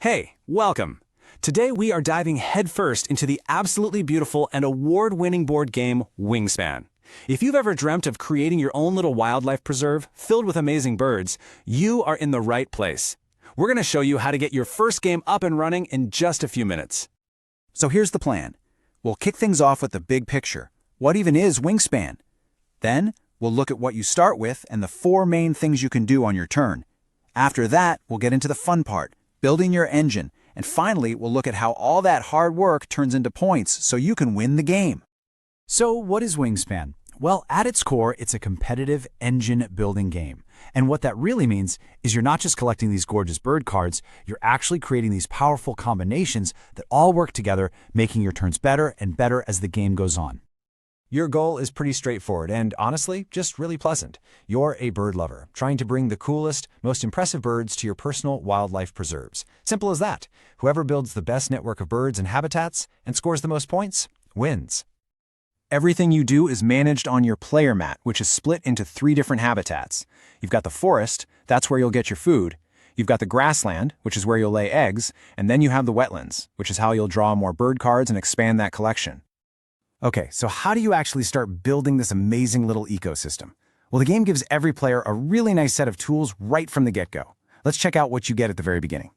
Hey, welcome! Today we are diving headfirst into the absolutely beautiful and award-winning board game Wingspan. If you've ever dreamt of creating your own little wildlife preserve filled with amazing birds, you are in the right place. We're going to show you how to get your first game up and running in just a few minutes. So here's the plan. We'll kick things off with the big picture. What even is Wingspan? Then, we'll look at what you start with and the 4 main things you can do on your turn. After that, we'll get into the fun part, building your engine, and finally, we'll look at how all that hard work turns into points so you can win the game. So what is Wingspan? Well, at its core, it's a competitive engine-building game. And what that really means is you're not just collecting these gorgeous bird cards, you're actually creating these powerful combinations that all work together, making your turns better and better as the game goes on. Your goal is pretty straightforward and, honestly, just really pleasant. You're a bird lover, trying to bring the coolest, most impressive birds to your personal wildlife preserves. Simple as that. Whoever builds the best network of birds and habitats and scores the most points wins. Everything you do is managed on your player mat, which is split into 3 different habitats. You've got the forest, that's where you'll get your food. You've got the grassland, which is where you'll lay eggs, and then you have the wetlands, which is how you'll draw more bird cards and expand that collection. Okay, so how do you actually start building this amazing little ecosystem? Well, the game gives every player a really nice set of tools right from the get-go. Let's check out what you get at the very beginning.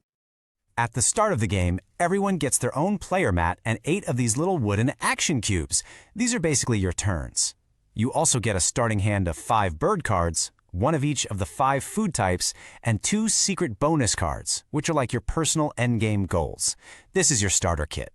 At the start of the game, everyone gets their own player mat and 8 of these little wooden action cubes. These are basically your turns. You also get a starting hand of 5 bird cards, 1 of each of the 5 food types, and 2 secret bonus cards, which are like your personal endgame goals. This is your starter kit.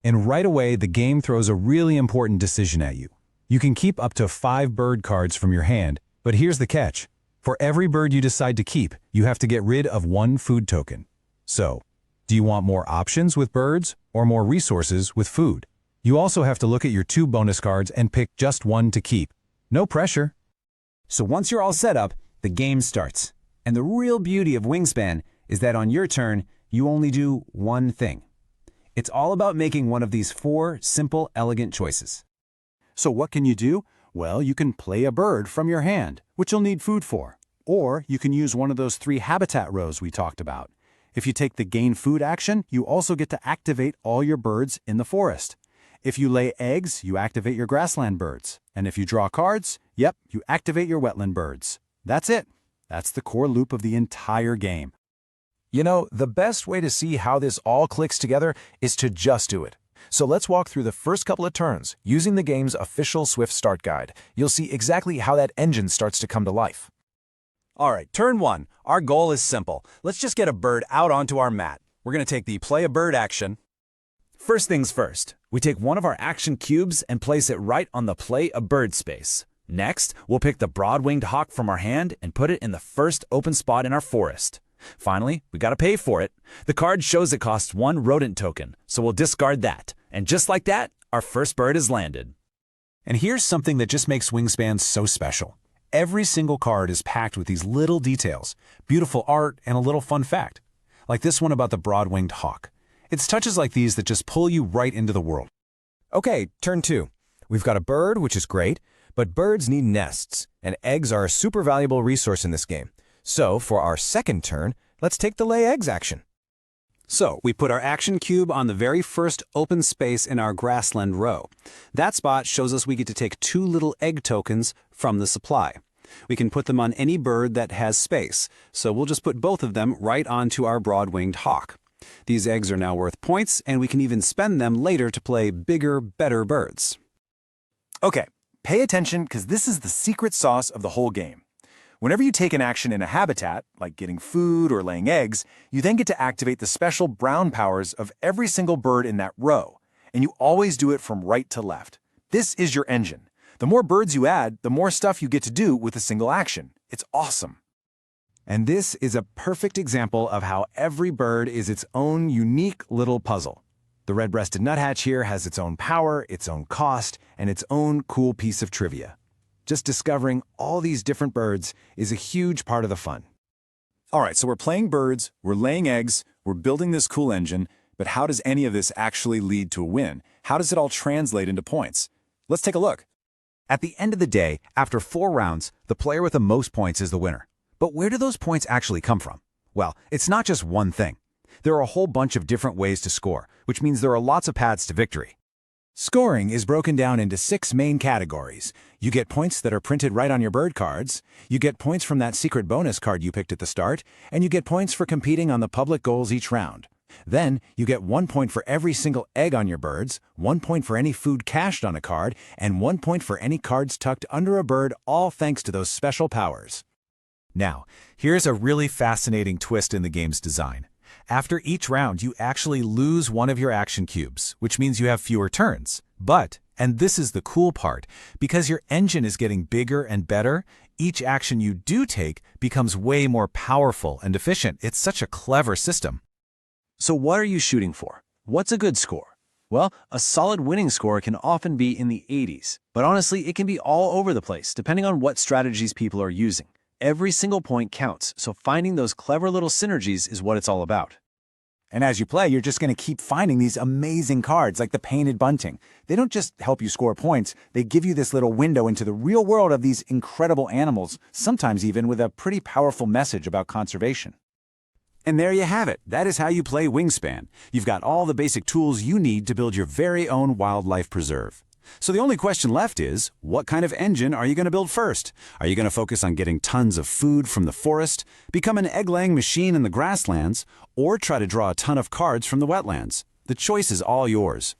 And right away, the game throws a really important decision at you. You can keep up to 5 bird cards from your hand, but here's the catch. For every bird you decide to keep, you have to get rid of 1 food token. So, do you want more options with birds or more resources with food? You also have to look at your 2 bonus cards and pick just 1 to keep. No pressure. So once you're all set up, the game starts. And the real beauty of Wingspan is that on your turn, you only do one thing. It's all about making one of these 4 simple, elegant choices. So what can you do? Well, you can play a bird from your hand, which you'll need food for. Or you can use one of those 3 habitat rows we talked about. If you take the gain food action, you also get to activate all your birds in the forest. If you lay eggs, you activate your grassland birds. And if you draw cards, yep, you activate your wetland birds. That's it. That's the core loop of the entire game. You know, the best way to see how this all clicks together is to just do it. So let's walk through the first couple of turns using the game's official Swift Start Guide. You'll see exactly how that engine starts to come to life. All right, turn 1. Our goal is simple. Let's just get a bird out onto our mat. We're going to take the play a bird action. First things first, we take one of our action cubes and place it right on the play a bird space. Next, we'll pick the broad-winged hawk from our hand and put it in the first open spot in our forest. Finally, we gotta pay for it. The card shows it costs 1 rodent token, so we'll discard that. And just like that, our first bird is landed. And here's something that just makes Wingspan so special. Every single card is packed with these little details, beautiful art, and a little fun fact. Like this one about the broad-winged hawk. It's touches like these that just pull you right into the world. Okay, turn 2. We've got a bird, which is great, but birds need nests, and eggs are a super valuable resource in this game. So, for our second turn, let's take the lay eggs action. So, we put our action cube on the very first open space in our grassland row. That spot shows us we get to take 2 little egg tokens from the supply. We can put them on any bird that has space, so we'll just put both of them right onto our broad-winged hawk. These eggs are now worth points, and we can even spend them later to play bigger, better birds. Okay, pay attention because this is the secret sauce of the whole game. Whenever you take an action in a habitat, like getting food or laying eggs, you then get to activate the special brown powers of every single bird in that row, and you always do it from right to left. This is your engine. The more birds you add, the more stuff you get to do with a single action. It's awesome. And this is a perfect example of how every bird is its own unique little puzzle. The red-breasted nuthatch here has its own power, its own cost, and its own cool piece of trivia. Just discovering all these different birds is a huge part of the fun. All right, so we're playing birds, we're laying eggs, we're building this cool engine, but how does any of this actually lead to a win? How does it all translate into points? Let's take a look. At the end of the day, after 4 rounds, the player with the most points is the winner. But where do those points actually come from? Well, it's not just one thing. There are a whole bunch of different ways to score, which means there are lots of paths to victory. Scoring is broken down into 6 main categories. You get points that are printed right on your bird cards, you get points from that secret bonus card you picked at the start, and you get points for competing on the public goals each round. Then, you get 1 point for every single egg on your birds, 1 point for any food cached on a card, and 1 point for any cards tucked under a bird, all thanks to those special powers. Now, here's a really fascinating twist in the game's design. After each round, you actually lose one of your action cubes, which means you have fewer turns. But, and this is the cool part, because your engine is getting bigger and better, each action you do take becomes way more powerful and efficient. It's such a clever system. So what are you shooting for? What's a good score? Well, a solid winning score can often be in the 80s, but honestly, it can be all over the place, depending on what strategies people are using. Every single point counts, so finding those clever little synergies is what it's all about. And as you play, you're just going to keep finding these amazing cards like the painted bunting. They don't just help you score points, they give you this little window into the real world of these incredible animals, sometimes even with a pretty powerful message about conservation. And there you have it. That is how you play Wingspan. You've got all the basic tools you need to build your very own wildlife preserve. So the only question left is, what kind of engine are you going to build first? Are you going to focus on getting tons of food from the forest, become an egg-laying machine in the grasslands, or try to draw a ton of cards from the wetlands? The choice is all yours.